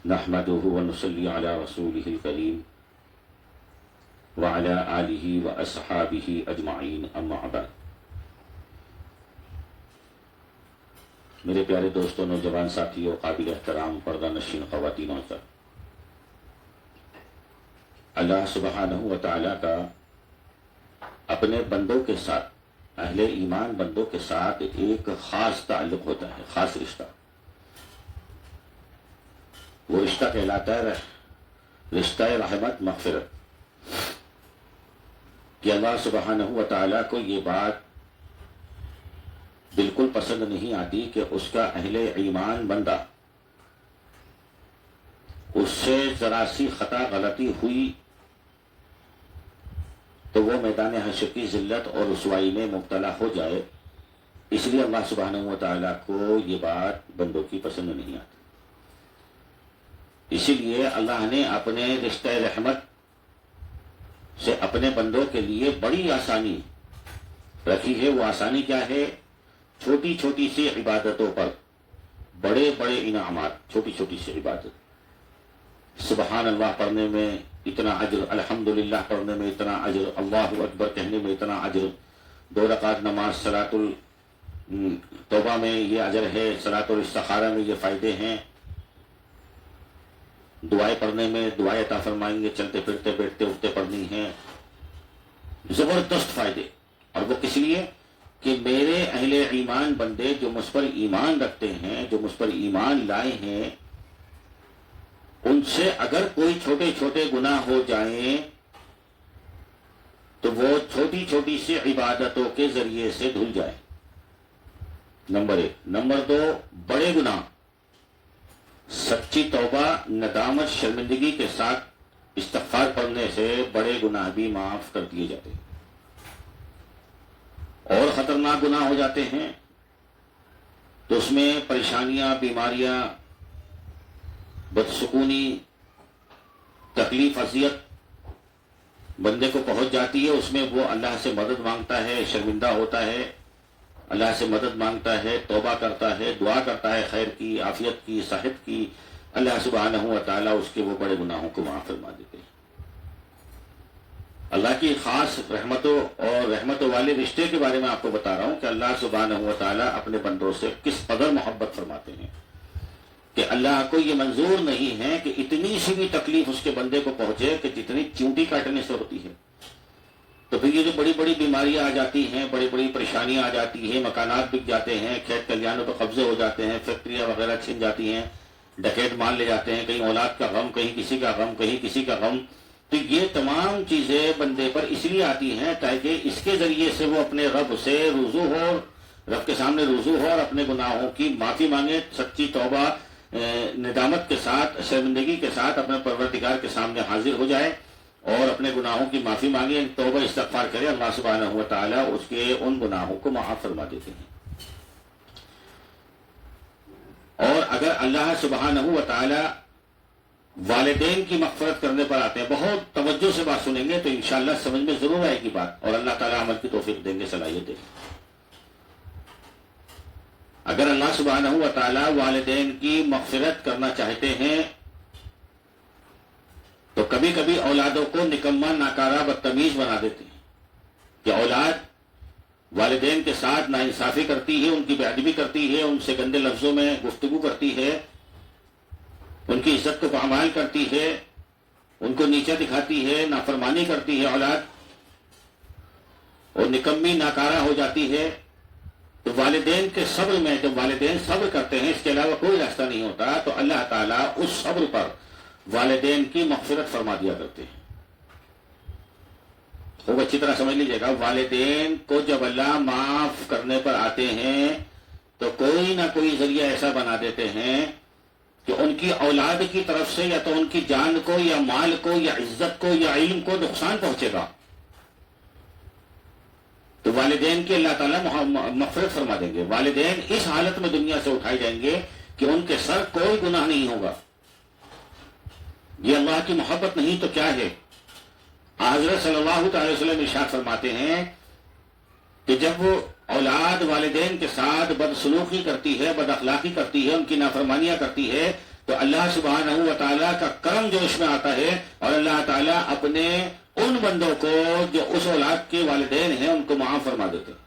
نحمده ونصلي على رسوله الكريم وعلى آله وأصحابه أجمعين أما بعد. میرے پیارے دوستوں، نوجوان ساتھیوں، قابل احترام پردہ نشین خواتین و حضرات، اللہ سبحانہ و تعالیٰ کا اپنے بندوں کے ساتھ، اہل ایمان بندوں کے ساتھ ایک خاص تعلق ہوتا ہے، خاص رشتہ. وہ رشتہ کہلاتا ہے رشتہ رحمت مغفرت، کہ اللہ سبحانہ و تعالیٰ کو یہ بات بالکل پسند نہیں آتی کہ اس کا اہل ایمان بندہ اس سے ذرا سی خطا غلطی ہوئی تو وہ میدان حشر کی ذلت اور رسوائی میں مبتلا ہو جائے. اس لیے اللہ سبحانہ و تعالیٰ کو یہ بات بندوں کی پسند نہیں آتی. اسی لیے اللہ نے اپنے رشتہ رحمت سے اپنے بندوں کے لیے بڑی آسانی رکھی ہے. وہ آسانی کیا ہے؟ چھوٹی چھوٹی سی عبادتوں پر بڑے بڑے انعامات. چھوٹی چھوٹی سی عبادت، سبحان اللہ پڑھنے میں اتنا اجر، الحمدللہ پڑھنے میں اتنا اجر، اللہ اکبر کہنے میں اتنا اجر، 2 رکعت نماز صلاۃ التوبہ میں یہ اجر ہے، صلاۃ الاستخارہ میں یہ فائدے ہیں، دعائیں پڑھنے میں دعائیں عطا فرمائیں گے، چلتے پھرتے بیٹھتے اٹھتے پڑھنی ہیں، زبردست فائدے. اور وہ کس لیے؟ کہ میرے اہل ایمان بندے جو مجھ پر ایمان رکھتے ہیں، جو مجھ پر ایمان لائے ہیں، ان سے اگر کوئی چھوٹے چھوٹے گناہ ہو جائیں تو وہ چھوٹی چھوٹی سی عبادتوں کے ذریعے سے دھل جائیں. نمبر 1. نمبر 2، بڑے گناہ سچی توبہ، ندامت، شرمندگی کے ساتھ استغفار پڑھنے سے بڑے گناہ بھی معاف کر دیے جاتے ہیں. اور خطرناک گناہ ہو جاتے ہیں تو اس میں پریشانیاں، بیماریاں، بدسکونی، تکلیف، اذیت بندے کو پہنچ جاتی ہے. اس میں وہ اللہ سے مدد مانگتا ہے، شرمندہ ہوتا ہے، اللہ سے مدد مانگتا ہے، توبہ کرتا ہے، دعا کرتا ہے خیر کی، عافیت کی، صحت کی. اللہ سبحانہ و تعالیٰ اس کے وہ بڑے گناہوں کو معاف فرما دیتے ہیں. اللہ کی خاص رحمتوں اور رحمتوں والے رشتے کے بارے میں آپ کو بتا رہا ہوں کہ اللہ سبحانہ و تعالیٰ اپنے بندوں سے کس قدر محبت فرماتے ہیں کہ اللہ کو یہ منظور نہیں ہے کہ اتنی سی بھی تکلیف اس کے بندے کو پہنچے کہ جتنی چونٹی کاٹنے سے ہوتی ہے. تو پھر یہ جو بڑی بڑی بیماریاں آ جاتی ہیں، بڑی بڑی پریشانیاں آ جاتی ہیں، مکانات بک جاتے ہیں، کھیت کلیانوں پہ قبضے ہو جاتے ہیں، فیکٹریاں وغیرہ چھن جاتی ہیں، ڈکیت مال لے جاتے ہیں، کہیں اولاد کا غم، کہیں کسی کا غم، کہیں کسی کا غم. تو یہ تمام چیزیں بندے پر اس لیے آتی ہیں تاکہ اس کے ذریعے سے وہ اپنے رب سے رجوع ہو، رب کے سامنے رجوع ہو اور اپنے گناہوں کی معافی مانگے، سچی توبہ ندامت کے ساتھ، شرمندگی کے ساتھ اپنے پروردگار کے سامنے حاضر ہو جائے اور اپنے گناہوں کی معافی مانگے، توبہ استغفار کرے. اللہ سبحانہ و تعالیٰ اس کے ان گناہوں کو معاف فرما دیتے ہیں. اور اگر اللہ سبحانہ و تعالیٰ والدین کی مغفرت کرنے پر آتے ہیں، بہت توجہ سے بات سنیں گے تو انشاءاللہ سمجھ میں ضرور آئے گی بات، اور اللہ تعالیٰ عمل کی توفیق دیں گے، صلاحیت دیں گے. اگر اللہ سبحانہ و تعالیٰ والدین کی مغفرت کرنا چاہتے ہیں تو کبھی کبھی اولادوں کو نکما، ناکارہ، بدتمیز بنا دیتے ہیں کہ اولاد والدین کے ساتھ ناانصافی کرتی ہے، ان کی بے ادبی کرتی ہے، ان سے گندے لفظوں میں گفتگو کرتی ہے، ان کی عزت کو پامال کرتی ہے، ان کو نیچا دکھاتی ہے، نافرمانی کرتی ہے اولاد اور نکمی، ناکارہ ہو جاتی ہے. تو والدین کے صبر میں جب والدین صبر کرتے ہیں، اس کے علاوہ کوئی راستہ نہیں ہوتا، تو اللہ تعالیٰ اس صبر پر والدین کی مغفرت فرما دیا کرتے ہیں. خوب اچھی طرح سمجھ لیجیے گا، والدین کو جب اللہ معاف کرنے پر آتے ہیں تو کوئی نہ کوئی ذریعہ ایسا بنا دیتے ہیں کہ ان کی اولاد کی طرف سے یا تو ان کی جان کو یا مال کو یا عزت کو یا علم کو نقصان پہنچے گا. تو والدین کی اللہ تعالیٰ مغفرت فرما دیں گے. والدین اس حالت میں دنیا سے اٹھائے جائیں گے کہ ان کے سر کوئی گناہ نہیں ہوگا. یہ اللہ کی محبت نہیں تو کیا ہے؟ حضرت صلی اللہ تعالی وسلم ارشاد فرماتے ہیں کہ جب وہ اولاد والدین کے ساتھ بدسلوکی کرتی ہے، بد اخلاقی کرتی ہے، ان کی نافرمانیاں کرتی ہے، تو اللہ سبحانہ و تعالیٰ کا کرم جو اس میں آتا ہے، اور اللہ تعالیٰ اپنے ان بندوں کو جو اس اولاد کے والدین ہیں ان کو معاف فرما دیتے ہیں۔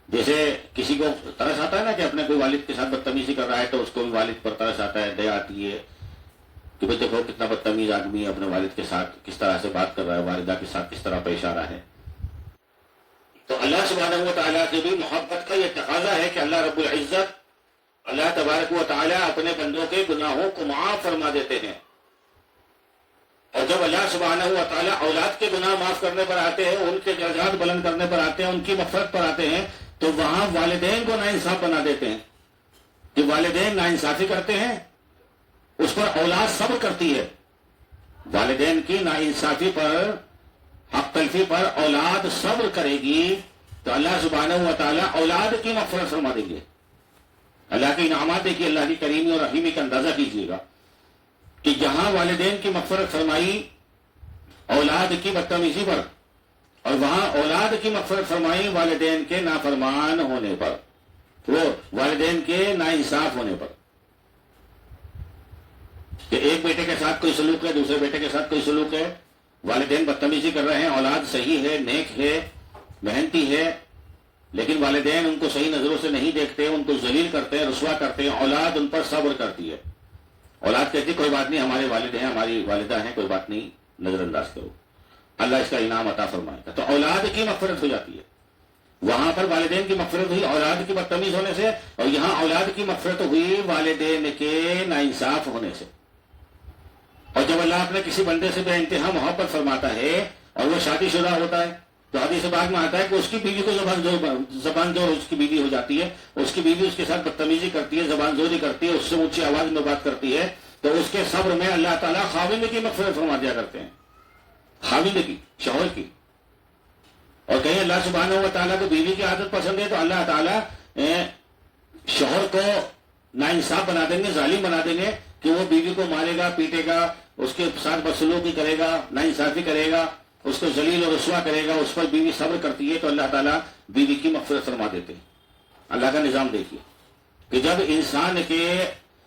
جیسے کسی کو ترس آتا ہے نا کہ اپنے کوئی والد کے ساتھ بدتمیزی کر رہا ہے، تو اس کو بھی والد پر ترس آتا ہے، دیا آتی ہے کہ بھئی دیکھو کتنا بدتمیز آدمی ہے، اپنے والد کے ساتھ کس طرح سے بات کر رہا ہے، والدہ کے ساتھ کس طرح پیش آ رہا ہے۔ تو اللہ سبحانہ و تعالیٰ سے بھی محبت کا یہ تقاضا ہے کہ اللہ رب العزت، اللہ تبارک و تعالیٰ اپنے بندوں کے گناہوں کو معاف فرما دیتے ہیں۔ اور جب اللہ سبحانہ و تعالیٰ اولاد کے گناہ معاف کرنے پر آتے ہیں، ان کے درجات بلند کرنے پر آتے ہیں، ان کی مغفرت پر آتے ہیں، تو وہاں والدین کو ناانصاف بنا دیتے ہیں کہ والدین ناانصافی کرتے ہیں، اس پر اولاد صبر کرتی ہے۔ والدین کی ناانصافی پر، حق تلفی پر اولاد صبر کرے گی تو اللہ سبحانہ و تعالیٰ اولاد کی مغفرت فرما دیں گے۔ اللہ کے انعامات دیکھیے، اللہ کی کریمی اور رحیمی کا اندازہ کیجیے گا کہ جہاں والدین کی مغفرت فرمائی اولاد کی بدتمیزی پر، اور وہاں اولاد کی مغفرت فرمائی والدین کے نافرمان ہونے پر، وہ والدین کے ناانصاف ہونے پر، کہ ایک بیٹے کے ساتھ کوئی سلوک ہے، دوسرے بیٹے کے ساتھ کوئی سلوک ہے، والدین بدتمیزی کر رہے ہیں، اولاد صحیح ہے، نیک ہے، محنتی ہے، لیکن والدین ان کو صحیح نظروں سے نہیں دیکھتے، ان کو ذلیل کرتے ہیں، رسوا کرتے ہیں، اولاد ان پر صبر کرتی ہے۔ اولاد کہتی ہے کوئی بات نہیں، ہمارے والد ہیں، ہماری والدہ ہیں، کوئی بات نہیں، نظر انداز کرو، اللہ اس کا انعام عطا فرمائے گا۔ تو اولاد کی مغفرت ہو جاتی ہے۔ وہاں پر والدین کی مغفرت ہوئی اولاد کی بدتمیز ہونے سے، اور یہاں اولاد کی مغفرت ہوئی والدین کے ناانصاف ہونے سے۔ اور جب اللہ اپنے کسی بندے سے بے انتہا محبت فرماتا ہے اور وہ شادی شدہ ہوتا ہے، تو حدیث پاک میں آتا ہے کہ اس کی بیوی کو زبان زور اس کی بیوی ہو جاتی ہے، اس کی بیوی اس کے ساتھ بدتمیزی کرتی ہے، زبان زوری کرتی ہے، اس سے اونچی آواز میں بات کرتی ہے، تو اس کے صبر میں اللہ تعالیٰ خاوند کی مغفرت فرما دیا کرتے ہیں، خاوند کی، شوہر کی۔ اور کہیں اللہ سبحانہ و تعالیٰ کو بیوی کی عادت پسند ہے تو اللہ تعالیٰ شوہر کو ناانصاف بنا دیں گے، ظالم بنا دیں گے، کہ وہ بیوی کو مارے گا، پیٹے گا، اس کے ساتھ بدسلوکی کرے گا، ناانصافی کرے گا، اس کو ذلیل اور رسوا کرے گا۔ اس پر بیوی صبر کرتی ہے تو اللہ تعالیٰ بیوی کی مغفرت فرما دیتے ہیں۔ اللہ کا نظام دیکھیے کہ جب انسان کے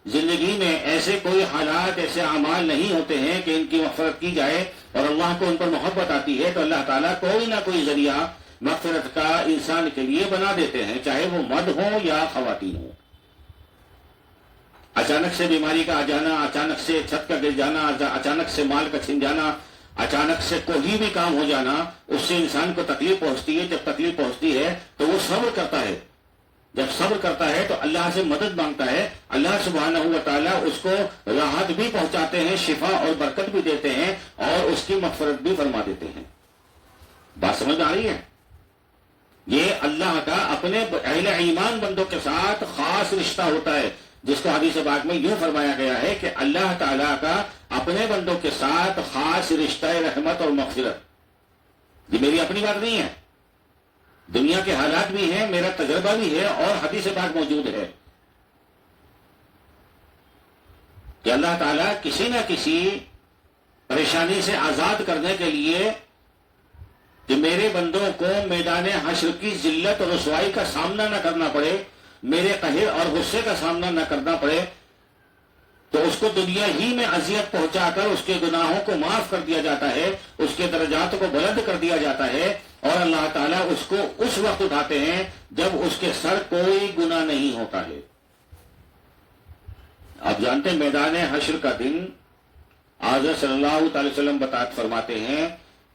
زندگی میں ایسے کوئی حالات، ایسے اعمال نہیں ہوتے ہیں کہ ان کی مغفرت کی جائے اور اللہ کو ان پر محبت آتی ہے، تو اللہ تعالیٰ کوئی نہ کوئی ذریعہ مغفرت کا انسان کے لیے بنا دیتے ہیں، چاہے وہ مرد ہوں یا خواتین ہوں۔ اچانک سے بیماری کا آ جانا، اچانک سے چھت کا گر جانا، اچانک سے مال کا چھن جانا، اچانک سے کوئی بھی کام ہو جانا، اس سے انسان کو تکلیف پہنچتی ہے۔ جب تکلیف پہنچتی ہے تو وہ صبر کرتا ہے، جب صبر کرتا ہے تو اللہ سے مدد مانگتا ہے، اللہ سبحانہ و تعالیٰ اس کو راحت بھی پہنچاتے ہیں، شفا اور برکت بھی دیتے ہیں، اور اس کی مغفرت بھی فرما دیتے ہیں۔ بات سمجھ آ رہی ہے؟ یہ اللہ کا اپنے اہل ایمان بندوں کے ساتھ خاص رشتہ ہوتا ہے، جس کو حدیث پاک میں یوں فرمایا گیا ہے کہ اللہ تعالیٰ کا اپنے بندوں کے ساتھ خاص رشتہ رحمت اور مغفرت۔ یہ میری اپنی بات نہیں ہے، دنیا کے حالات بھی ہیں، میرا تجربہ بھی ہے، اور حدیث پاک موجود ہے کہ اللہ تعالیٰ کسی نہ کسی پریشانی سے آزاد کرنے کے لیے کہ میرے بندوں کو میدان حشر کی ذلت اور رسوائی کا سامنا نہ کرنا پڑے، میرے قہر اور غصے کا سامنا نہ کرنا پڑے، تو اس کو دنیا ہی میں اذیت پہنچا کر اس کے گناہوں کو معاف کر دیا جاتا ہے، اس کے درجات کو بلند کر دیا جاتا ہے، اور اللہ تعالیٰ اس کو اس وقت اٹھاتے ہیں جب اس کے سر کوئی گناہ نہیں ہوتا ہے۔ آپ جانتے ہیں میدان حشر کا دن حضرت صلی اللہ تعالی وسلم فرماتے ہیں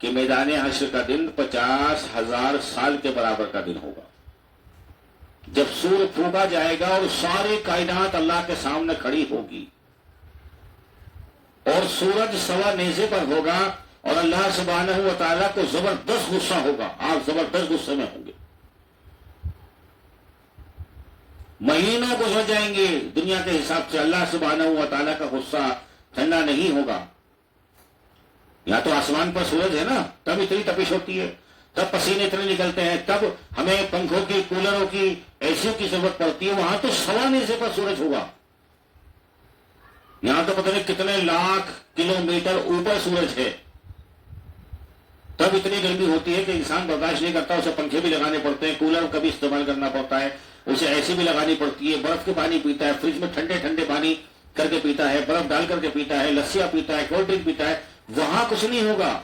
کہ میدان حشر کا دن 50,000 سال کے برابر کا دن ہوگا، جب سور پھونکا جائے گا اور ساری کائنات اللہ کے سامنے کھڑی ہوگی، اور سورج سوا نیزے پر ہوگا، اور اللہ سبحانہ و تعالیٰ کو زبردست غصہ ہوگا، آپ زبردست غصے میں ہوں گے، مہینوں گزر جائیں گے دنیا کے حساب سے، اللہ سبحانہ و تعالیٰ کا غصہ ٹھنڈا نہیں ہوگا۔ یا تو آسمان پر سورج ہے نا، تب اتنی تپش ہوتی ہے، تب پسینے اتنے نکلتے ہیں، تب ہمیں پنکھوں کی، کولروں کی، ایسیوں کی ضرورت پڑتی ہے، وہاں تو سوا نیزے پر سورج ہوگا، یہاں تو پتہ نہیں کتنے لاکھ کلومیٹر اوپر سورج ہے، تب اتنی گرمی ہوتی ہے کہ انسان برداشت نہیں کرتا، اسے پنکھے بھی لگانے پڑتے ہیں، کولر کا بھی استعمال کرنا پڑتا ہے، اسے ایسی بھی لگانی پڑتی ہے، برف کے پانی پیتا ہے، فریج میں ٹھنڈے ٹھنڈے پانی کر کے پیتا ہے، برف ڈال کر کے پیتا ہے، لسیاں پیتا ہے، کولڈ ڈرنک پیتا ہے، وہاں کچھ نہیں ہوگا،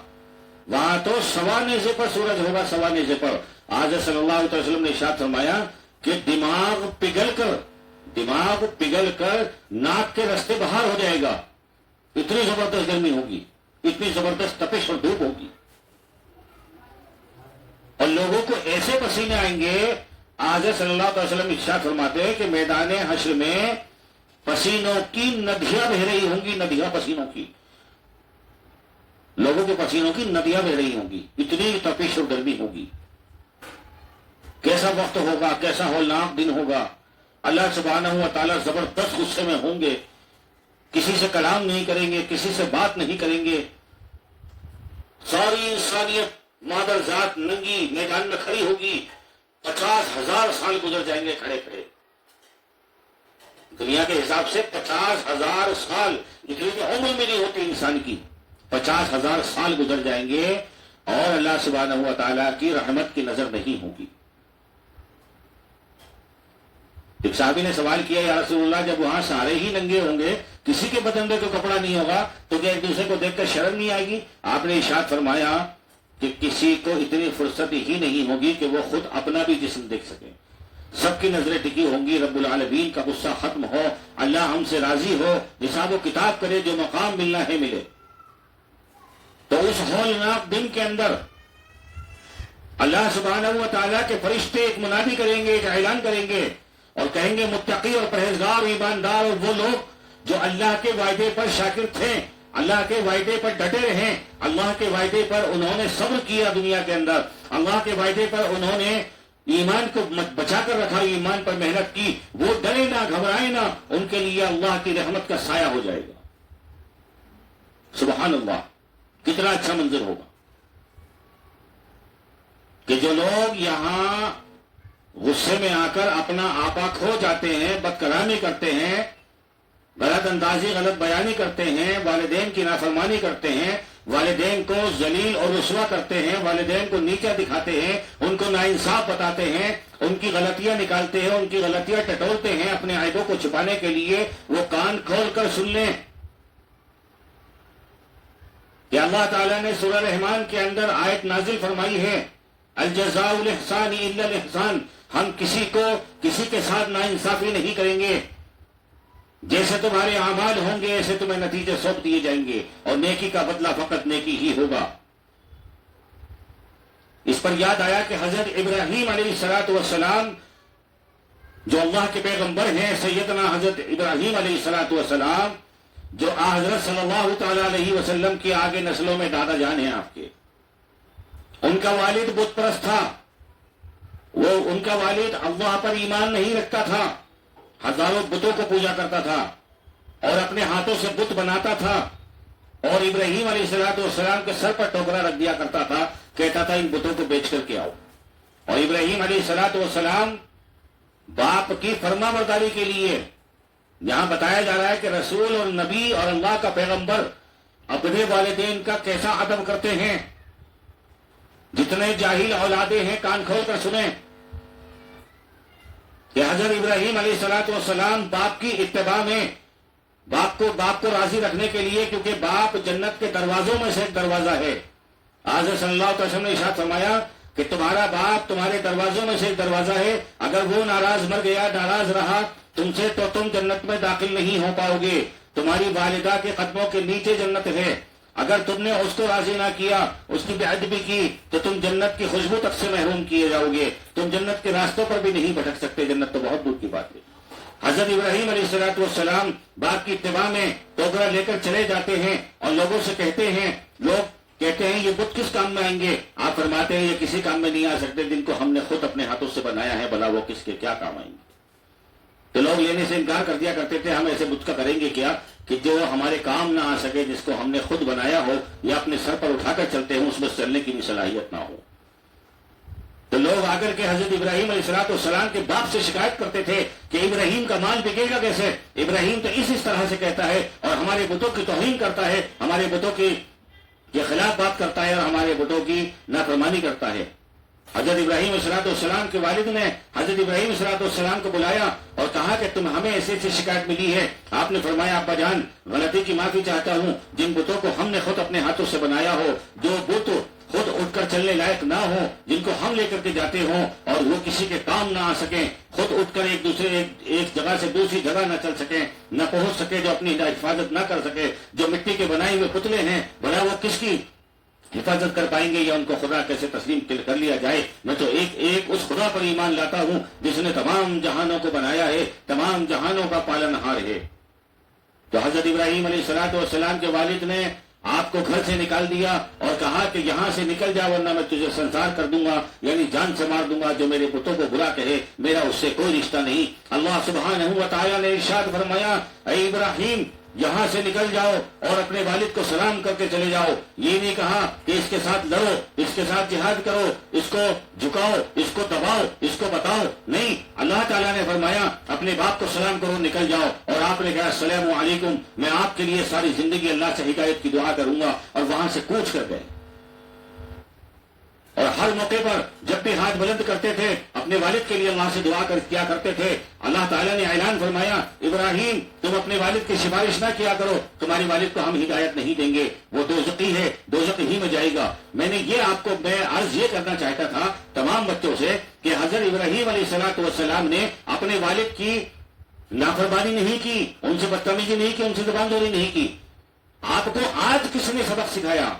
وہاں تو سوا نیزے پر سورج ہوگا، سوا نیزے پر۔ آج صلی اللہ علیہ وسلم نے ارشاد فرمایا کہ دماغ پگھل کر ناک کے رستے باہر ہو جائے گا، اتنی زبردست گرمی ہوگی، اتنی زبردست تپش اور دھوپ ہوگی، اور لوگوں کو ایسے پسینے آئیں گے۔ آج صلی اللہ علیہ وسلم ارشاد فرماتے ہیں کہ میدان حشر میں پسینوں کی ندیاں بہ رہی ہوں گی، ندیاں پسینوں کی، لوگوں کے پسینوں کی ندیاں بہ رہی ہوں گی، اتنی تپش اور گرمی ہوگی۔ کیسا وقت ہوگا، کیسا ہولناک دن ہوگا۔ اللہ سبحانہ و تعالیٰ زبردست غصے میں ہوں گے، کسی سے کلام نہیں کریں گے، کسی سے بات نہیں کریں گے، ساری انسانیت مادر ذات ننگی میدان میں کھڑی ہوگی، 50,000 سال گزر جائیں گے کھڑے کھڑے، دنیا کے حساب سے 50,000 سال، اتنی تو عمر میں نہیں ہوتی انسان کی، 50,000 سال گزر جائیں گے اور اللہ سبحانہ و تعالیٰ کی رحمت کی نظر نہیں ہوگی۔ ایک صحابی نے سوال کیا، یا رسول اللہ جب وہاں سارے ہی ننگے ہوں گے، کسی کے بدن میں کوئی کپڑا نہیں ہوگا، تو کیا ایک دوسرے کو دیکھ کر شرم نہیں آئے گی؟ آپ نے ارشاد فرمایا کہ کسی کو اتنی فرصت ہی نہیں ہوگی کہ وہ خود اپنا بھی جسم دیکھ سکے، سب کی نظریں ٹکی ہوں گی، رب العالمین کا غصہ ختم ہو، اللہ ہم سے راضی ہو، حساب و کتاب کرے، جو مقام ملنا ہے ملے۔ تو اس ہولناک دن کے اندر اللہ سبحانہ و تعالیٰ کے فرشتے ایک منادی کریں گے، ایک اعلان کریں گے اور کہیں گے متقی اور پرہیزگار اور ایماندار اور وہ لوگ جو اللہ کے وعدے پر شاکر تھے، اللہ کے وعدے پر ڈٹے رہے، اللہ کے وعدے پر انہوں نے صبر کیا دنیا کے اندر، اللہ کے وعدے پر انہوں نے ایمان کو بچا کر رکھا، ایمان پر محنت کی، وہ ڈرے نہ، گھبرائے نہ، ان کے لیے اللہ کی رحمت کا سایہ ہو جائے گا۔ سبحان اللہ، کتنا اچھا منظر ہوگا کہ جو لوگ یہاں غصے میں آ کر اپنا آپا کھو جاتے ہیں، بد کلامی کرتے ہیں، غلط اندازی، غلط بیانی کرتے ہیں، والدین کی نافرمانی کرتے ہیں، والدین کو ذلیل اور رسوا کرتے ہیں، والدین کو نیچا دکھاتے ہیں، ان کو ناانصاف بتاتے ہیں، ان کی غلطیاں نکالتے ہیں، ان کی غلطیاں ٹٹولتے ہیں اپنے عیبوں کو چھپانے کے لیے، وہ کان کھول کر سن لیں کہ اللہ تعالیٰ نے سورہ رحمان کے اندر آیت نازل فرمائی ہے، الجزاء الاحسان الا الاحسان، ہم کسی کے ساتھ ناانصافی نہیں کریں گے، جیسے تمہارے اعمال ہوں گے ایسے تمہیں نتیجے سونپ دیے جائیں گے، اور نیکی کا بدلہ فقط نیکی ہی ہوگا۔ اس پر یاد آیا کہ حضرت ابراہیم علیہ السلام جو اللہ کے پیغمبر ہیں، سیدنا حضرت ابراہیم علیہ السلام جو حضرت صلی اللہ تعالی علیہ وسلم کی آگے نسلوں میں دادا جان ہیں آپ کے، ان کا والد بت پرست تھا، ان کا والد اللہ پر ایمان نہیں رکھتا تھا، ہزاروں بتوں کو پوجا کرتا تھا اور اپنے ہاتھوں سے بت بناتا تھا، اور ابراہیم علیہ السلام کے سر پر ٹوکرا رکھ دیا کرتا تھا، کہتا تھا ان بتوں کو بیچ کر کے آؤ۔ اور ابراہیم علیہ السلام باپ کی فرما برداری کے لیے، یہاں بتایا جا رہا ہے کہ رسول اور نبی اور اللہ کا پیغمبر اپنے والدین کا کیسا ادب کرتے ہیں۔ جتنے جاہل اولادیں ہیں کان کھول کر سنیں کہ حضرت ابراہیم علیہ السلام باپ کی اتباع میں، باپ کو راضی رکھنے کے لیے، کیونکہ باپ جنت کے دروازوں میں سے ایک دروازہ ہے۔ حضرت صلی اللہ علیہ وسلم نے ارشاد فرمایا کہ تمہارا باپ تمہارے دروازوں میں سے ایک دروازہ ہے، اگر وہ ناراض مر گیا، ناراض رہا تم سے، تو تم جنت میں داخل نہیں ہو پاؤ گے۔ تمہاری والدہ کے قدموں کے نیچے جنت ہے، اگر تم نے اس کو راضی نہ کیا، اس کی بے ادبی کی، تو تم جنت کی خوشبو تک سے محروم کیے جاؤ گے، تم جنت کے راستوں پر بھی نہیں بھٹک سکتے، جنت تو بہت دور کی بات ہے۔ حضرت ابراہیم علیہ السلام باپ کی اتباع میں ٹوکرا لے کر چلے جاتے ہیں اور لوگوں سے کہتے ہیں، لوگ کہتے ہیں یہ بت کس کام میں آئیں گے؟ آپ فرماتے ہیں یہ کسی کام میں نہیں آ سکتے جن کو ہم نے خود اپنے ہاتھوں سے بنایا ہے، بھلا وہ کس کے کیا کام آئیں گے؟ تو لوگ لینے سے انکار کر دیا کرتے تھے، ہم ایسے بت کا کریں گے کیا کہ جو ہمارے کام نہ آ سکے، جس کو ہم نے خود بنایا ہو یا اپنے سر پر اٹھا کر چلتے ہوں، اس میں چلنے کی بھی صلاحیت نہ ہو۔ تو لوگ آ کر کے حضرت ابراہیم علیہ السلام کے باپ سے شکایت کرتے تھے کہ ابراہیم کا مال بکے گا کیسے؟ ابراہیم تو اس طرح سے کہتا ہے اور ہمارے بتوں کی توہین کرتا ہے، ہمارے بتوں کے خلاف بات کرتا ہے اور ہمارے بتوں کی نافرمانی کرتا ہے۔ حضرت ابراہیم السلام کے والد نے حضرت ابراہیم السلام کو بلایا اور کہا کہ تم ہمیں ایسی ایسی شکایت ملی ہے. آپ نے فرمایا ابا جان غلطی کی معافی چاہتا ہوں. جن بتوں کو ہم نے خود اپنے ہاتھوں سے بنایا ہو, جو بت خود اٹھ کر چلنے لائق نہ ہو, جن کو ہم لے کر کے جاتے ہوں اور وہ کسی کے کام نہ آ سکیں, خود اٹھ کر ایک جگہ سے دوسری جگہ نہ چل سکیں, نہ پہنچ سکے, جو اپنی حفاظت نہ کر سکے, جو مٹی کے بنائے ہوئے پتلے ہیں, بھلا وہ کس کی حفاظت کر پائیں گے یا ان کو خدا کیسے تسلیم کر لیا جائے؟ میں تو ایک اس خدا پر ایمان لاتا ہوں جس نے تمام جہانوں کو بنایا ہے, تمام جہانوں کا پالنہار ہے. تو حضرت ابراہیم علیہ السلام کے والد نے آپ کو گھر سے نکال دیا اور کہا کہ یہاں سے نکل جا ورنہ میں تجھے سنسار کر دوں گا, یعنی جان سے مار دوں گا. جو میرے بتوں کو برا کہے میرا اس سے کوئی رشتہ نہیں. اللہ سبحانہ و تعالی نے ارشاد فرمایا اے ابراہیم یہاں سے نکل جاؤ اور اپنے والد کو سلام کر کے چلے جاؤ. یہ نہیں کہا کہ اس کے ساتھ لڑو, اس کے ساتھ جہاد کرو, اس کو جھکاؤ, اس کو دباؤ, اس کو بتاؤ. نہیں, اللہ تعالیٰ نے فرمایا اپنے باپ کو سلام کرو, نکل جاؤ. اور آپ نے کہا السلام علیکم, میں آپ کے لیے ساری زندگی اللہ سے ہدایت کی دعا کروں گا. اور وہاں سے کوچ کر گئے. اور ہر موقع پر جب بھی ہاتھ بلند کرتے تھے اپنے والد کے لیے اللہ سے دعا کیا کرتے تھے. اللہ تعالیٰ نے اعلان فرمایا ابراہیم تم اپنے والد کی سفارش نہ کیا کرو, تمہارے والد کو ہم ہدایت نہیں دیں گے, وہ دوزخی ہے, دوزخ ہی میں جائے گا. میں نے یہ آپ کو عرض یہ کرنا چاہتا تھا تمام بچوں سے کہ حضرت ابراہیم علیہ السلام نے اپنے والد کی نافرمانی نہیں کی, ان سے بدتمیزی نہیں کی, ان سے زبان دوری نہیں کی. آپ کو آج کس نے سبق سکھایا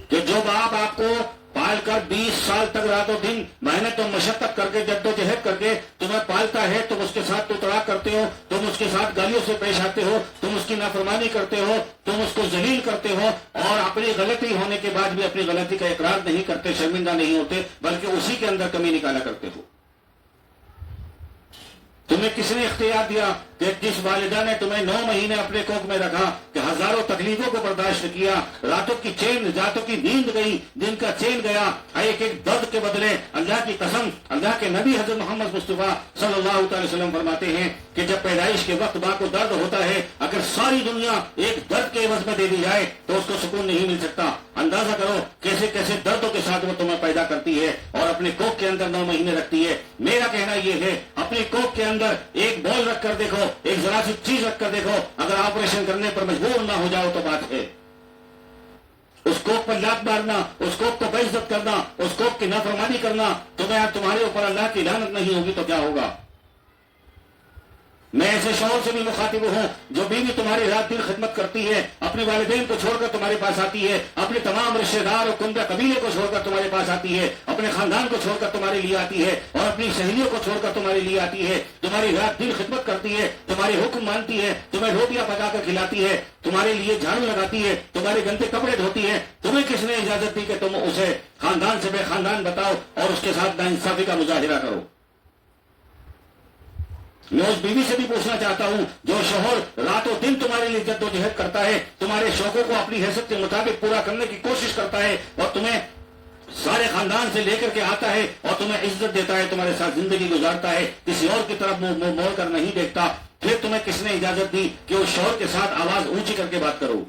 کہ جو باپ آپ کو پال کر 20 سال تک رات و دن محنت و مشقت کر کے جد و جہد کر کے تمہیں پالتا ہے, تم اس کے ساتھ تڑاک کرتے ہو, تم اس کے ساتھ گالیوں سے پیش آتے ہو, تم اس کی نافرمانی کرتے ہو, تم اس کو ذلیل کرتے ہو, اور اپنی غلطی ہونے کے بعد بھی اپنی غلطی کا اقرار نہیں کرتے, شرمندہ نہیں ہوتے, بلکہ اسی کے اندر کمی نکالا کرتے ہو. تمہیں کس نے اختیار دیا کہ جس والدہ نے تمہیں 9 مہینے اپنے کوکھ میں رکھا, کہ ہزاروں تکلیفوں کو برداشت کیا, راتوں کی چین, راتوں کی نیند گئی, دن کا چین گیا, ایک ایک درد کے بدلے اللہ کی قسم, اللہ کے نبی حضرت محمد مصطفیٰ صلی اللہ تعالی وسلم فرماتے ہیں کہ جب پیدائش کے وقت ماں کو درد ہوتا ہے, اگر ساری دنیا ایک درد کے عوض میں دے دی جائے تو اس کو سکون نہیں مل سکتا. اندازہ کرو کیسے کیسے دردوں کے ساتھ وہ تمہیں پیدا کرتی ہے اور اپنے کوکھ کے اندر 9 مہینے رکھتی ہے. میرا کہنا یہ ہے اپنے کوکھ کے اندر ایک بال رکھ کر دیکھو, ایک ذرا سی چیز رکھ کر دیکھو, اگر آپریشن کرنے پر مجبور نہ ہو جاؤ تو بات ہے. اس کوکھ پر لات مارنا, اس کوکھ کو بے عزت کرنا, اس کوکھ کی نافرمانی کرنا, تمہارے اوپر اللہ کی لعنت نہیں ہوگی تو کیا ہوگا؟ میں ایسے شوہر سے بھی مخاطب ہوں جو بیوی تمہاری رات دن خدمت کرتی ہے, اپنے والدین کو چھوڑ کر تمہارے پاس آتی ہے, اپنے تمام رشتے دار اور کنبہ قبیلے کو چھوڑ کر تمہارے پاس آتی ہے, اپنے خاندان کو چھوڑ کر تمہارے لیے آتی ہے, اور اپنی سہیلیوں کو چھوڑ کر تمہارے لیے آتی ہے, تمہاری رات دن خدمت کرتی ہے, تمہارے حکم مانتی ہے, تمہیں روٹیاں پکا کر کھلاتی ہے, تمہارے لیے جھاڑو لگاتی ہے, تمہارے گندے کپڑے دھوتی ہے. تمہیں کس نے اجازت دی کہ تم اسے خاندان سے بے خاندان بتاؤ اور اس کے ساتھ ناانصافی کا مظاہرہ کرو؟ میں اس بیوی سے بھی پوچھنا چاہتا ہوں جو شوہر رات و دن تمہارے لیے جد و جہد کرتا ہے, تمہارے شوقوں کو اپنی حیثیت کے مطابق پورا کرنے کی کوشش کرتا ہے, اور تمہیں سارے خاندان سے لے کر کے آتا ہے اور تمہیں عزت دیتا ہے, تمہارے ساتھ زندگی گزارتا ہے, کسی اور کی طرف منہ موڑ کر نہیں دیکھتا, پھر تمہیں کس نے اجازت دی کہ اس شوہر کے ساتھ آواز اونچی کر کے بات کرو؟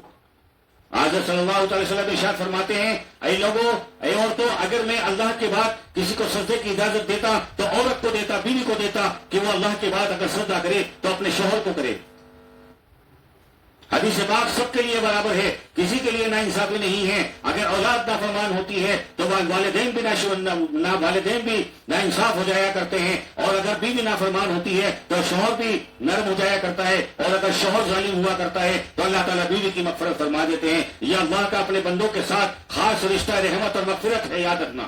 حضرت صلی اللہ علیہ وسلم ارشاد فرماتے ہیں اے لوگوں, اے عورتوں, اگر میں اللہ کے بعد کسی کو سجدے کی اجازت دیتا تو عورت کو دیتا, بیوی کو دیتا, کہ وہ اللہ کے بعد اگر سجدہ کرے تو اپنے شوہر کو کرے. حدیث پاک سب کے لیے برابر ہے, کسی کے لیے ناانصافی نہیں ہے. اگر اولاد نافرمان ہوتی ہے تو والدین بھی ناانصاف ہو جایا کرتے ہیں, اور اگر بیوی نافرمان ہوتی ہے تو شوہر بھی نرم ہو جایا کرتا ہے, اور اگر شوہر ظالم ہوا کرتا ہے تو اللہ تعالیٰ بیوی کی مغفرت فرما دیتے ہیں. یہ اللہ کا اپنے بندوں کے ساتھ خاص رشتہ رحمت اور مغفرت ہے, یاد رکھنا.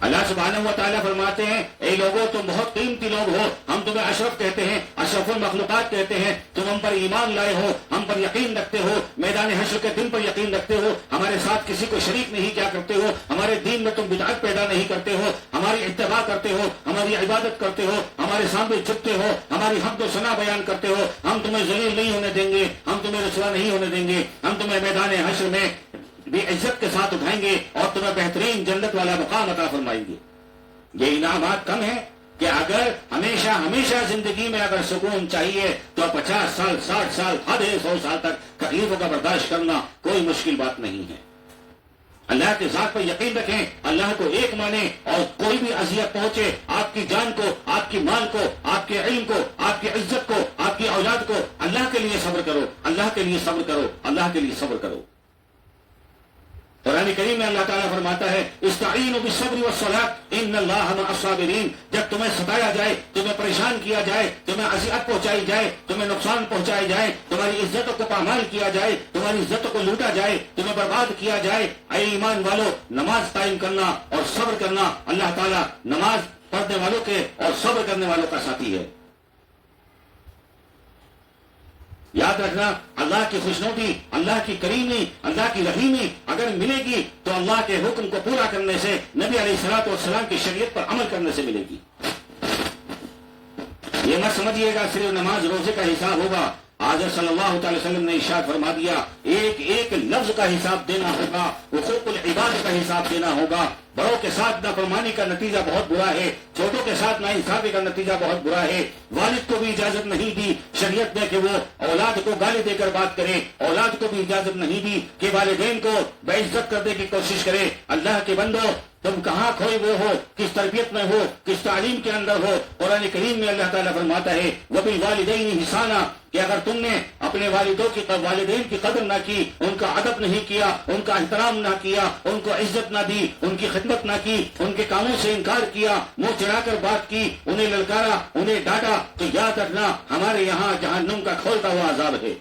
اللہ سبحانہ و تعالیٰ فرماتے ہیں اے لوگوں تم بہت قیمتی لوگ ہو, ہم تمہیں اشرف کہتے ہیں, اشرف المخلوقات کہتے ہیں, تم ہم پر ایمان لائے ہو, ہم پر یقین رکھتے ہو, میدان حشر کے دن پر یقین رکھتے ہو, ہمارے ساتھ کسی کو شریک نہیں کیا کرتے ہو, ہمارے دین میں تم بدعت پیدا نہیں کرتے ہو, ہماری اتباع کرتے ہو, ہماری عبادت کرتے ہو, ہمارے سامنے جھکتے ہو, ہماری حمد و ثنا بیان کرتے ہو. ہم تمہیں ذلیل نہیں ہونے دیں گے, ہم تمہیں رسوا نہیں ہونے دیں گے, ہم تمہیں میدان حشر میں بھی عزت کے ساتھ اٹھائیں گے اور تمہیں بہترین جنت والا مقام عطا فرمائیں گے. یہ انعامات کم ہیں کہ اگر ہمیشہ زندگی میں اگر سکون چاہیے تو 50 سال 60 سال حد 100 سال تک تکلیفوں کا برداشت کرنا کوئی مشکل بات نہیں ہے. اللہ کے ذات پر یقین رکھیں، اللہ کو ایک مانیں، اور کوئی بھی اذیت پہنچے آپ کی جان کو، آپ کی مال کو، آپ کے علم کو، آپ کی عزت کو، آپ کی اولاد کو، اللہ کے لیے صبر کرو، اللہ کے لیے صبر کرو، اللہ کے لیے صبر کرو۔ قرآن کریم میں اللہ تعالیٰ فرماتا ہے استعینوا بالصبر والصلاۃ ان اللہ مع الصابرین۔ جب تمہیں ستایا جائے، تمہیں پریشان کیا جائے، تمہیں اذیت پہنچائی جائے، تمہیں نقصان پہنچایا جائے، تمہاری عزتوں کو پامال کیا جائے، تمہاری عزتوں کو لوٹا جائے، تمہیں برباد کیا جائے، اے ایمان والو نماز قائم کرنا اور صبر کرنا۔ اللہ تعالیٰ نماز پڑھنے والوں کے اور صبر کرنے والوں کا ساتھی ہے۔ یاد رکھنا، اللہ کی خوشنودی، اللہ کی کریمی، اللہ کی رحیمی اگر ملے گی تو اللہ کے حکم کو پورا کرنے سے، نبی علیہ الصلوۃ والسلام کی شریعت پر عمل کرنے سے ملے گی۔ یہ مت سمجھیے گا صرف نماز روزے کا حساب ہوگا۔ حضرت صلی اللہ تعالی وسلم نے ارشاد فرما دیا ایک ایک لفظ کا حساب دینا ہوگا، حقوق العباد کا حساب دینا ہوگا۔ بڑوں کے ساتھ نافرمانی کا نتیجہ بہت برا ہے، چھوٹوں کے ساتھ ناانصافی کا نتیجہ بہت برا ہے۔ والد کو بھی اجازت نہیں دی شریعت نے کہ وہ اولاد کو گالی دے کر بات کرے، اولاد کو بھی اجازت نہیں دی کہ والدین کو بے عزت کرنے کی کوشش کرے۔ اللہ کے بندو، تم کہاں کھوئے ہوئے ہو، کس تربیت میں ہو، کس تعلیم کے اندر ہو؟ قرآن کریم میں اللہ تعالیٰ فرماتا ہے وَبِالْوَالِدَيْنِ إِحْسَانًا کہ اگر تم نے اپنے والدین کی قدر نہ کی، ان کا ادب نہیں کیا، ان کا احترام نہ کیا، ان کو عزت نہ دی، ان کی خدمت نہ کی، ان کے کاموں سے انکار کیا، منہ چڑھا کر بات کی، انہیں للکارا، انہیں ڈانٹا، تو یاد رکھنا ہمارے یہاں جہنم کا کھولتا ہوا عذاب ہے۔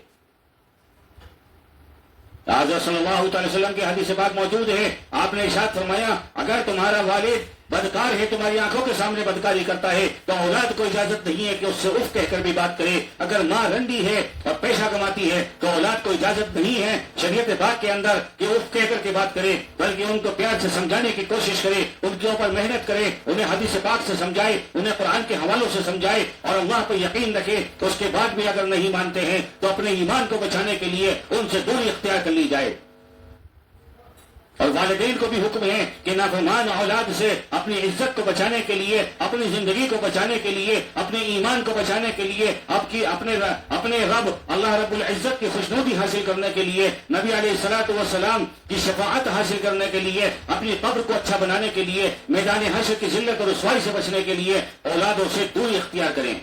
حضرت صلی اللہ تعالی وسلم کی حدیث پاک موجود ہے، آپ نے ارشاد فرمایا اگر تمہارا والد بدکار ہے، تمہاری آنکھوں کے سامنے بدکاری کرتا ہے، تو اولاد کو اجازت نہیں ہے کہ اس سے اف کہہ کر بھی بات کرے۔ اگر ماں رنڈی ہے اور پیسہ کماتی ہے تو اولاد کو اجازت نہیں ہے شریعت پاک کے اندر کہ اف کہہ کر کے بات کرے، بلکہ ان کو پیار سے سمجھانے کی کوشش کرے، ان کے اوپر محنت کرے، انہیں حدیث پاک سے سمجھائے، انہیں قرآن کے حوالوں سے سمجھائے، اور اللہ پہ یقین رکھے تو اس کے بعد بھی اگر نہیں مانتے ہیں تو اپنے ایمان کو بچانے کے لیے ان سے دوری اختیار کر لی جائے۔ اور والدین کو بھی حکم ہے کہ نافرمان اولاد سے اپنی عزت کو بچانے کے لیے، اپنی زندگی کو بچانے کے لیے، اپنے ایمان کو بچانے کے لیے، اپنے رب اللہ رب العزت کی خوشنودی حاصل کرنے کے لیے، نبی علیہ الصلوۃ والسلام کی شفاعت حاصل کرنے کے لیے، اپنی قبر کو اچھا بنانے کے لیے، میدان حشر کی ذلت اور رسوائی سے بچنے کے لیے اولادوں سے دوری اختیار کریں۔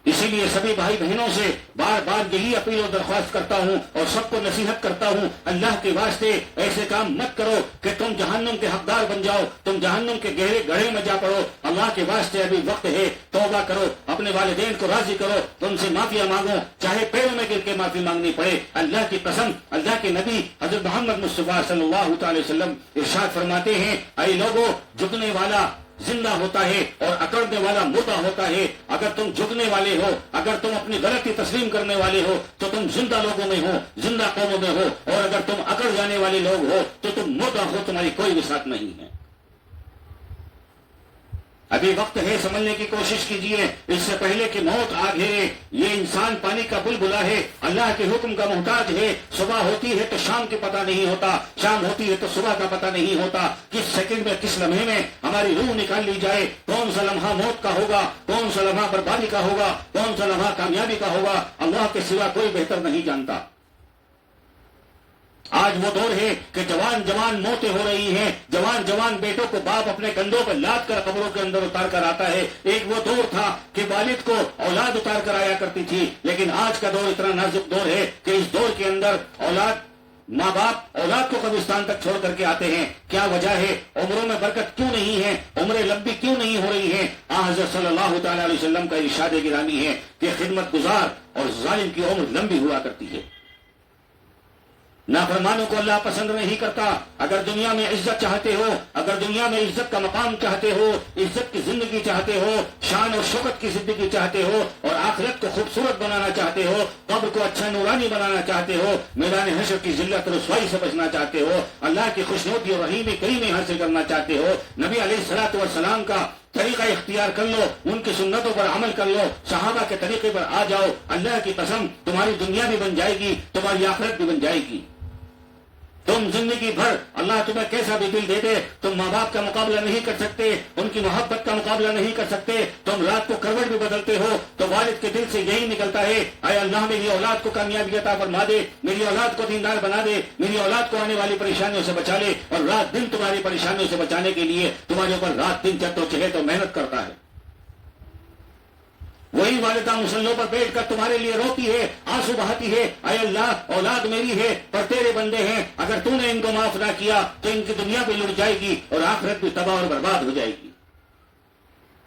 اسی لیے سبھی بھائی بہنوں سے بار بار یہی اپیل و درخواست کرتا ہوں اور سب کو نصیحت کرتا ہوں، اللہ کے واسطے ایسے کام مت کرو کہ تم جہنم کے حقدار بن جاؤ، تم جہنم کے گہرے گڑھے میں جا پڑو۔ اللہ کے واسطے ابھی وقت ہے، توبہ کرو، اپنے والدین کو راضی کرو، تم سے معافیا مانگو، چاہے پیروں میں گر کے معافی مانگنی پڑے۔ اللہ کی قسم، اللہ کے نبی حضرت محمد مصطفیٰ صلی اللہ تعالی وسلم ارشاد فرماتے ہیں اے لوگو، جھکنے والا زندہ ہوتا ہے اور اکڑنے والا مردہ ہوتا ہے۔ اگر تم جھکنے والے ہو، اگر تم اپنی غلطی تسلیم کرنے والے ہو تو تم زندہ لوگوں میں ہو، زندہ قوموں میں ہو، اور اگر تم اکڑ جانے والے لوگ ہو تو تم مردہ ہو، تمہاری کوئی وسعت نہیں ہے۔ ابھی وقت ہے، سمجھنے کی کوشش کیجیے، اس سے پہلے کہ موت آ گھیرے۔ یہ انسان پانی کا بلبلا ہے، اللہ کے حکم کا محتاج ہے۔ صبح ہوتی ہے تو شام کے پتہ نہیں ہوتا، شام ہوتی ہے تو صبح کا پتہ نہیں ہوتا۔ کس سیکنڈ میں، کس لمحے میں ہماری روح نکال لی جائے، کون سا لمحہ موت کا ہوگا، کون سا لمحہ بربادی کا ہوگا، کون سا لمحہ کامیابی کا ہوگا، اللہ کے سوا کوئی بہتر نہیں جانتا۔ آج وہ دور ہے کہ جوان موتیں ہو رہی ہیں، جوان بیٹوں کو باپ اپنے کندھوں پر لاد کر قبروں کے اندر اتار کر آتا ہے۔ ایک وہ دور تھا کہ والد کو اولاد اتار کر آیا کرتی تھی، لیکن آج کا دور اتنا نازک دور ہے کہ اس دور کے اندر ماں باپ اولاد کو قبرستان تک چھوڑ کر کے آتے ہیں۔ کیا وجہ ہے؟ عمروں میں برکت کیوں نہیں ہے؟ عمریں لمبی کیوں نہیں ہو رہی ہیں؟ حضرت صلی اللہ تعالی علیہ وسلم کا ارشاد گرامی ہے کہ خدمت گزار اور ظالم کی عمر لمبی ہوا کرتی ہے۔ نافرمانوں کو اللہ پسند نہیں کرتا۔ اگر دنیا میں عزت چاہتے ہو، اگر دنیا میں عزت کا مقام چاہتے ہو، عزت کی زندگی چاہتے ہو، شان اور شوکت کی زندگی چاہتے ہو، اور آخرت کو خوبصورت بنانا چاہتے ہو، قبر کو اچھا نورانی بنانا چاہتے ہو، میدان حشر کی ذلت اور رسوائی سے بچنا چاہتے ہو، اللہ کی خوشنودی اور رحیم کریمی حاصل کرنا چاہتے ہو، نبی علیہ الصلوۃ والسلام کا طریقہ اختیار کر لو، ان کی سنتوں پر عمل کر لو، صحابہ کے طریقے پر آ جاؤ، اللہ کی قسم تمہاری دنیا بھی بن جائے گی، تمہاری آخرت بھی بن جائے گی۔ تم زندگی بھر اللہ تمہیں کیسا بھی دل دے دے، تم ماں باپ کا مقابلہ نہیں کر سکتے، ان کی محبت کا مقابلہ نہیں کر سکتے، تم رات کو کروٹ بھی بدلتے ہو تو والد کے دل سے یہی نکلتا ہے، اے اللہ میری اولاد کو کامیابی عطا فرما دے، میری اولاد کو دیندار بنا دے، میری اولاد کو آنے والی پریشانیوں سے بچا لے، اور رات دن تمہاری پریشانیوں سے بچانے کے لیے تمہارے اوپر رات دن جدوجہد اور محنت کرتا ہے۔ وہی والدہ مسلوں پر بیٹھ کر تمہارے لیے روتی ہے، آنسو بہاتی ہے، اے اللہ اولاد میری ہے پر تیرے بندے ہیں، اگر تو نے ان کو معاف نہ کیا تو ان کی دنیا بھی لٹ جائے گی اور آخرت بھی تباہ اور برباد ہو جائے گی۔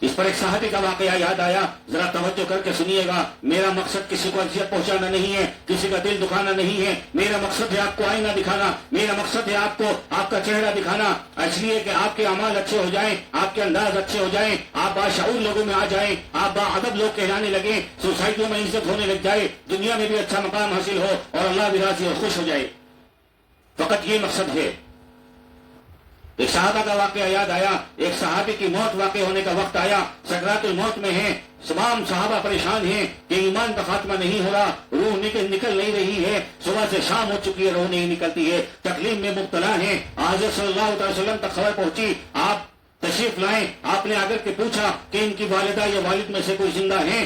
اس پر ایک صحابی کا واقعہ یاد آیا، ذرا توجہ کر کے سنیے گا۔ میرا مقصد کسی کو اذیت پہنچانا نہیں ہے، کسی کا دل دکھانا نہیں ہے، میرا مقصد ہے آپ کو آئینہ دکھانا، میرا مقصد ہے آپ کو آپ کا چہرہ دکھانا، اس لیے کہ آپ کے اعمال اچھے ہو جائیں، آپ کے انداز اچھے ہو جائیں، آپ باشعور لوگوں میں آ جائیں، آپ باادب لوگ کہلانے لگیں، سوسائٹیوں میں عزت ہونے لگ جائے، دنیا میں بھی اچھا مقام حاصل ہو اور اللہ بھی راضی اور خوش ہو جائے، فقط یہ مقصد ہے۔ ایک صحابہ کا واقعہ یاد آیا، ایک صحابی کی موت واقع ہونے کا وقت آیا، سکرات الموت میں ہیں، تمام صحابہ پریشان ہیں کہ ایمان کا خاتمہ نہیں ہو رہا، روح نکل نہیں رہی ہے، صبح سے شام ہو چکی ہے، روح نہیں نکلتی ہے، تکلیف میں مبتلا ہیں۔ حضرت صلی اللہ علیہ وسلم تک خبر پہنچی، آپ تشریف لائیں، آپ نے آگر کے پوچھا کہ ان کی والدہ یا والد میں سے کوئی زندہ ہیں؟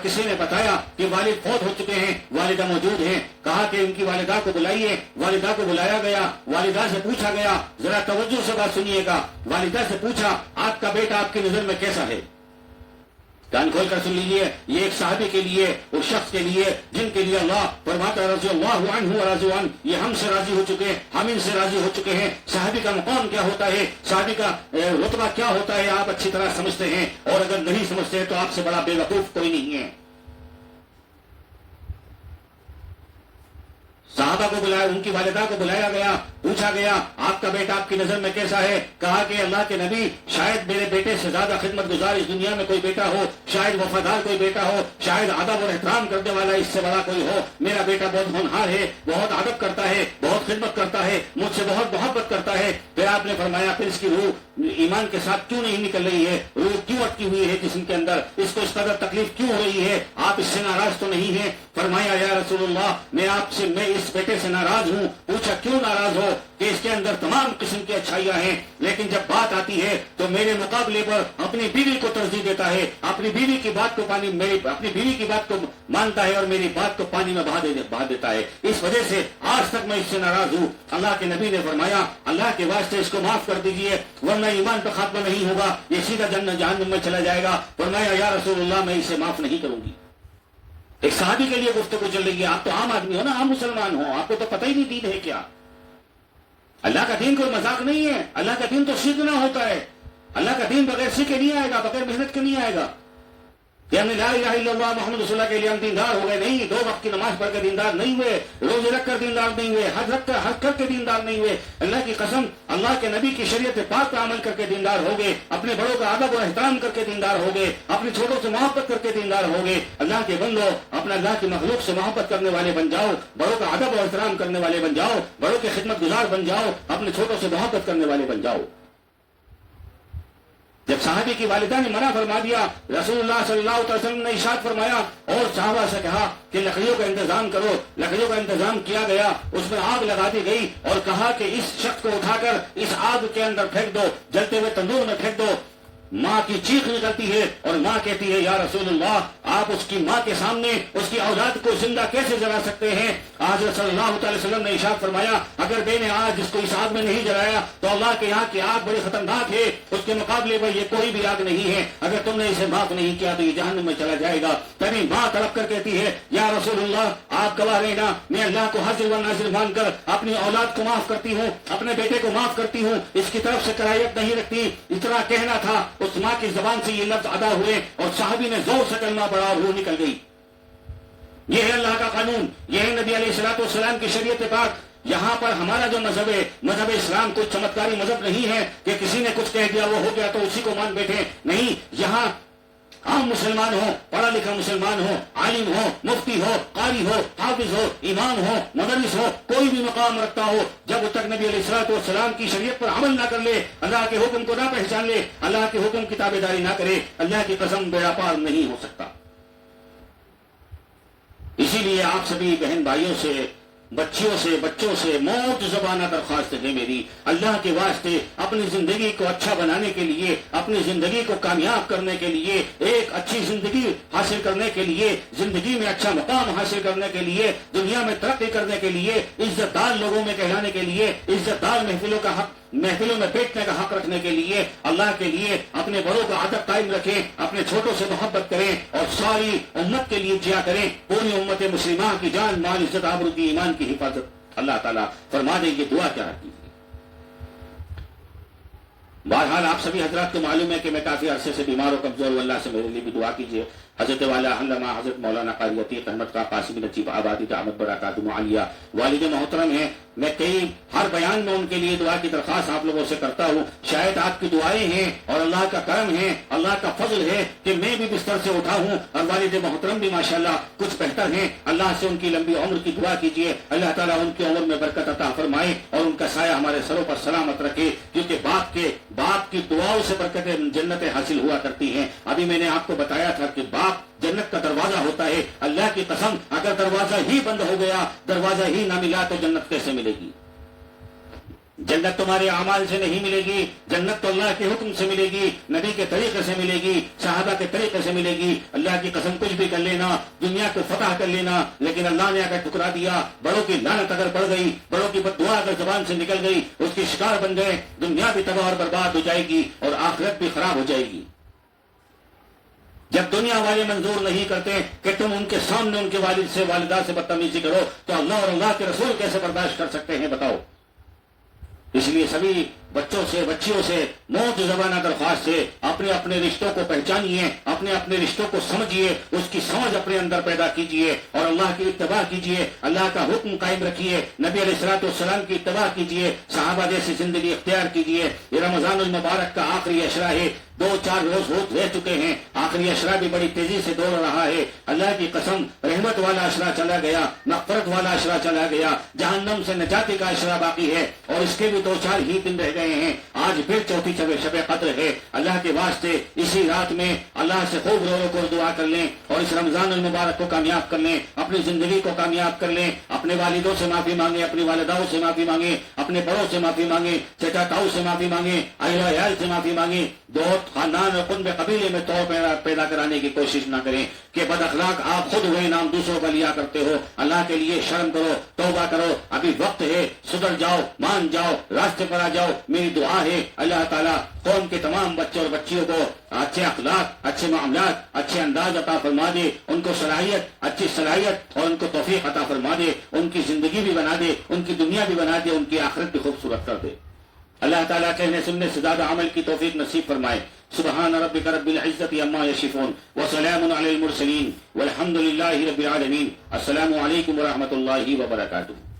کسی نے بتایا کہ والد فوت ہو چکے ہیں، والدہ موجود ہیں۔ کہا کہ ان کی والدہ کو بلائیے، والدہ کو بلایا گیا، والدہ سے پوچھا گیا، ذرا توجہ سے بات سنیے گا، والدہ سے پوچھا آپ کا بیٹا آپ کی نظر میں کیسا ہے؟ کان کھول کر سن لیجیے، یہ ایک صحابی کے لیے، اس شخص کے لیے جن کے لیے اللہ فرماتا ہے رضی اللہ عنہ ورضوا عنہ، یہ ہم سے راضی ہو چکے ہیں، ہم ان سے راضی ہو چکے ہیں۔ صحابی کا مقام کیا ہوتا ہے، صحابی کا رتبہ کیا ہوتا ہے، آپ اچھی طرح سمجھتے ہیں، اور اگر نہیں سمجھتے ہیں تو آپ سے بڑا بے وقوف کوئی نہیں ہے۔ صحابہ کو بلایا، ان کی والدہ کو بلایا گیا، پوچھا گیا آپ کا بیٹا آپ کی نظر میں کیسا ہے؟ کہا کہ اللہ کے نبی، شاید میرے بیٹے سے زیادہ خدمت گزار اس دنیا میں کوئی بیٹا ہو، شاید وفادار کوئی بیٹا ہو، شاید ادب اور احترام کرنے والا اس سے بڑا کوئی ہو۔ میرا بیٹا بہت ہونہار ہے، بہت ادب کرتا ہے، بہت خدمت کرتا ہے، مجھ سے بہت محبت کرتا ہے۔ پھر آپ نے فرمایا پھر اس کی روح ایمان کے ساتھ کیوں نہیں نکل رہی ہے، روح کیوں اٹکی ہوئی ہے جسم کے اندر، اس کو اس قدر تکلیف کیوں ہو رہی ہے، آپ اس سے ناراض تو نہیں ہیں؟ فرمایا یا رسول اللہ، میں اس بیٹے سے ناراض ہوں۔ پوچھا کیوں ناراض ہو؟ کہ اس کے اندر تمام قسم کی اچھائیاں ہیں، لیکن جب بات آتی ہے تو میرے مقابلے پر اپنی بیوی کو ترجیح دیتا ہے، اپنی بیوی کی بات کو اپنی بیوی کی بات کو مانتا ہے اور میری بات کو پانی میں بہا دیتا ہے، اس وجہ سے آج تک میں اس سے ناراض ہوں۔ اللہ کے نبی نے فرمایا اللہ کے واسطے اس کو معاف کر دیجئے، ورنہ ایمان پر خاتمہ نہیں ہوگا، یہ سیدھا جہنم میں چلا جائے گا۔ فرمایا یا رسول اللہ میں اسے معاف نہیں کروں گی۔ ایک صحابی کے لیے گفتگو چل رہی ہے، آپ تو عام آدمی ہو نا، عام مسلمان ہو، آپ کو تو پتہ ہی نہیں دین ہے کیا۔ اللہ کا دین کوئی مذاق نہیں ہے، اللہ کا دین تو سیکھنا ہوتا ہے، اللہ کا دین بغیر سیکھے نہیں آئے گا، بغیر محنت کے نہیں آئے گا کہ ہم نے لا الہ الا اللہ محمد رسول اللہ کے لیے ہم دیندار ہو گئے، نہیں، 2 وقت کی نماز پڑھ کے دیندار نہیں ہوئے، روزے رکھ کر دیندار نہیں ہوئے، حج کر کے دیندار نہیں ہوئے، اللہ کی قسم اللہ کے نبی کی شریعت پاک پر عمل کر کے دیندار ہو گئے، اپنے بڑوں کا ادب و احترام کر کے دیندار ہو گئے، اپنے چھوٹوں سے محبت کر کے دیندار ہو گئے۔ اللہ کے بندو، اپنا اللہ کی مخلوق سے محبت کرنے والے بن جاؤ، بڑوں کا ادب و احترام کرنے والے بن جاؤ، بڑوں کے خدمت گزار بن جاؤ، اپنے چھوٹوں سے محبت کرنے والے بن جاؤ۔ جب صحابی کی والدہ نے منع فرما دیا، رسول اللہ صلی اللہ علیہ وسلم نے ارشاد فرمایا اور صحابہ سے کہا کہ لکڑیوں کا انتظام کرو۔ لکڑیوں کا انتظام کیا گیا، اس میں آگ لگا دی گئی اور کہا کہ اس شخص کو اٹھا کر اس آگ کے اندر پھینک دو، جلتے ہوئے تندور میں پھینک دو۔ ماں کی چیخ نکلتی ہے اور ماں کہتی ہے یا رسول اللہ، آپ اس کی ماں کے سامنے اس کی اولاد کو زندہ کیسے جلا سکتے ہیں؟ حضرت صلی اللہ علیہ وسلم نے ارشاد فرمایا اگر میں نے آج اس کو اس آگ میں نہیں جلایا تو اللہ کے یہاں کی آگ بڑی خطرناک ہے، اس کے مقابلے میں یہ کوئی بھی آگ نہیں ہے، اگر تم نے اسے معاف نہیں کیا تو یہ جہنم میں چلا جائے گا۔ تبھی ماں تڑپ کر کہتی ہے یا رسول اللہ، آپ گواہ رہنا، میں اللہ کو حاضر و ناظر مان کر اپنی اولاد کو معاف کرتی ہوں، اپنے بیٹے کو معاف کرتی ہوں، اس کی طرف سے کراہیت نہیں رکھتی۔ اتنا کہنا تھا، اس ماں کی زبان سے یہ لفظ ادا ہوئے اور صحابی نے زور سے کلمہ پڑھا اور روح نکل گئی۔ یہ ہے اللہ کا قانون، یہ ہے نبی علیہ الصلوۃ والسلام کی شریعت پاک۔ یہاں پر ہمارا جو مذہب ہے، مذہب اسلام کوئی چمتکاری مذہب نہیں ہے کہ کسی نے کچھ کہہ دیا وہ ہو گیا تو اسی کو مان بیٹھے، نہیں، یہاں عام مسلمان ہو، پڑھا لکھا مسلمان ہو، عالم ہو، مفتی ہو، قاری ہو، حافظ ہو، امام ہو، مدرس ہو، کوئی بھی مقام رکھتا ہو، جب تک نبی علیہ الصلوۃ والسلام کی شریعت پر عمل نہ کر لے، اللہ کے حکم کو نہ پہچان لے، اللہ کے حکم کی تابع داری نہ کرے، اللہ کی قسم بیڑا پار نہیں ہو سکتا۔ اسی لیے آپ سبھی بہن بھائیوں سے بچیوں سے بچوں سے موت زبانہ درخواست ہے میری، اللہ کے واسطے اپنی زندگی کو اچھا بنانے کے لیے، اپنی زندگی کو کامیاب کرنے کے لیے، ایک اچھی زندگی حاصل کرنے کے لیے، زندگی میں اچھا مقام حاصل کرنے کے لیے، دنیا میں ترقی کرنے کے لیے، عزت دار لوگوں میں کہلانے کے لیے، عزت دار محفلوں میں بیٹھنے کا حق رکھنے کے لیے، اللہ کے لیے اپنے بڑوں کا ادب قائم رکھیں، اپنے چھوٹوں سے محبت کریں اور ساری امت کے لیے جیا کریں، پوری امت مسلمہ کی جان مال عزت آبرو کی ایمان کی حفاظت اللہ تعالیٰ فرما دیں۔ یہ دعا کیا رکھتی ہے؟ بہرحال آپ سبھی حضرات کو معلوم ہے کہ میں کافی عرصے سے بیمار و کمزور ہوں، اللہ سے میرے لیے بھی دعا کیجیے۔ حضرت والا علامہ حضرت مولانا قاری عتیق احمد کا قاسمی نجیب آبادی دعوت برکاتہ معالیہ والد محترم ہیں، میں ہر بیان میں ان کے لیے دعا کی درخواست آپ لوگوں سے کرتا ہوں۔ شاید آپ کی دعائیں ہیں اور اللہ کا کرم ہے، اللہ کا فضل ہے کہ میں بھی بستر سے اٹھا ہوں اور والد محترم بھی ماشاءاللہ کچھ بہتر ہیں۔ اللہ سے ان کی لمبی عمر کی دعا کیجیے، اللہ تعالیٰ ان کی عمر میں برکت عطا فرمائے اور ان کا سایہ ہمارے سروں پر سلامت رکھے، کیونکہ باپ کی دعاؤں سے برکتیں جنتیں حاصل ہوا کرتی ہیں۔ ابھی میں نے آپ کو بتایا تھا کہ باپ جنت کا دروازہ ہوتا ہے، اللہ کی قسم اگر دروازہ ہی بند ہو گیا، دروازہ ہی نہ ملا تو جنت کیسے ملے گی؟ جنت تمہارے اعمال سے نہیں ملے گی، جنت تو اللہ کے حکم سے ملے گی، نبی کے طریقے سے ملے گی، صحابہ کے طریقے سے ملے گی۔ اللہ کی قسم کچھ بھی کر لینا، دنیا کو فتح کر لینا، لیکن اللہ نے اگر ٹھکرا دیا، بڑوں کی لعنت اگر پڑ گئی، بڑوں کی بد دعا اگر زبان سے نکل گئی، اس کی شکار بن گئے، دنیا بھی تباہ اور برباد ہو جائے گی اور آخرت بھی خراب ہو جائے گی۔ جب دنیا والے منظور نہیں کرتے کہ تم ان کے سامنے ان کے والد سے والدہ سے بدتمیزی کرو، تو اللہ اور اللہ کے رسول کیسے برداشت کر سکتے ہیں بتاؤ؟ اس لیے سبھی بچوں سے بچیوں سے موت زبانہ درخواست سے اپنے اپنے رشتوں کو پہچانیے، اپنے اپنے رشتوں کو سمجھیے، اس کی سمجھ اپنے اندر پیدا کیجیے اور اللہ کی اتباع کیجیے، اللہ کا حکم قائم رکھیے، نبی علیہ الصلوۃ والسلام کی اتباع کیجیے، صحابہ جیسی زندگی اختیار کیجیے۔ یہ رمضان المبارک کا آخری عشرہ ہے، 2-4 روز رہ چکے ہیں، آخری عشرہ بھی بڑی تیزی سے دوڑ رہا ہے۔ اللہ کی قسم رحمت والا عشرہ چلا گیا، مغفرت والا عشرہ چلا گیا، جہنم سے نجاتی کا عشرہ باقی ہے اور اس کے بھی 2-4 ہی دن رہ گئے ہیں۔ آج پھر چوتھی شب قدر ہے۔ اللہ کے واسطے اسی رات میں اللہ سے خوب رو رو کر دعا کر لیں اور اس رمضان المبارک کو کامیاب کر لیں، اپنی زندگی کو کامیاب کر لیں، اپنے والدوں سے معافی مانگیں، اپنی والداؤں سے معافی مانگیں، اپنے بڑوں سے معافی مانگیں، چچا تاؤ سے معافی مانگیں، اہل و عیال سے معافی مانگیں، دوست خاندان اور قنب قبیلے میں توڑ پیدا کرانے کی کوشش نہ کریں کہ بد اخلاق آپ خود ہوئے نام دوسروں کا لیا کرتے ہو۔ اللہ کے لیے شرم کرو، توبہ کرو، ابھی وقت ہے، سدھر جاؤ، مان جاؤ، راستے پر آ جاؤ۔ میری دعا ہے اللہ تعالیٰ قوم کے تمام بچوں اور بچیوں کو اچھے اخلاق، اچھے معاملات، اچھے انداز عطا فرما دے، ان کو صلاحیت، اچھی صلاحیت اور ان کو توفیق عطا فرما دے، ان کی زندگی بھی بنا دے، ان کی دنیا بھی بنا دے، ان کی آخرت بھی خوبصورت کر دے۔ اللہ تعالیٰ کہنے سننے سے زیادہ عمل کی توفیق نصیب فرمائے۔ سبحان ربک رب العزت عما یصفون وسلام علی المرسلین والحمد للہ رب العالمین۔ السلام علیکم ورحمۃ اللہ وبرکاتہ۔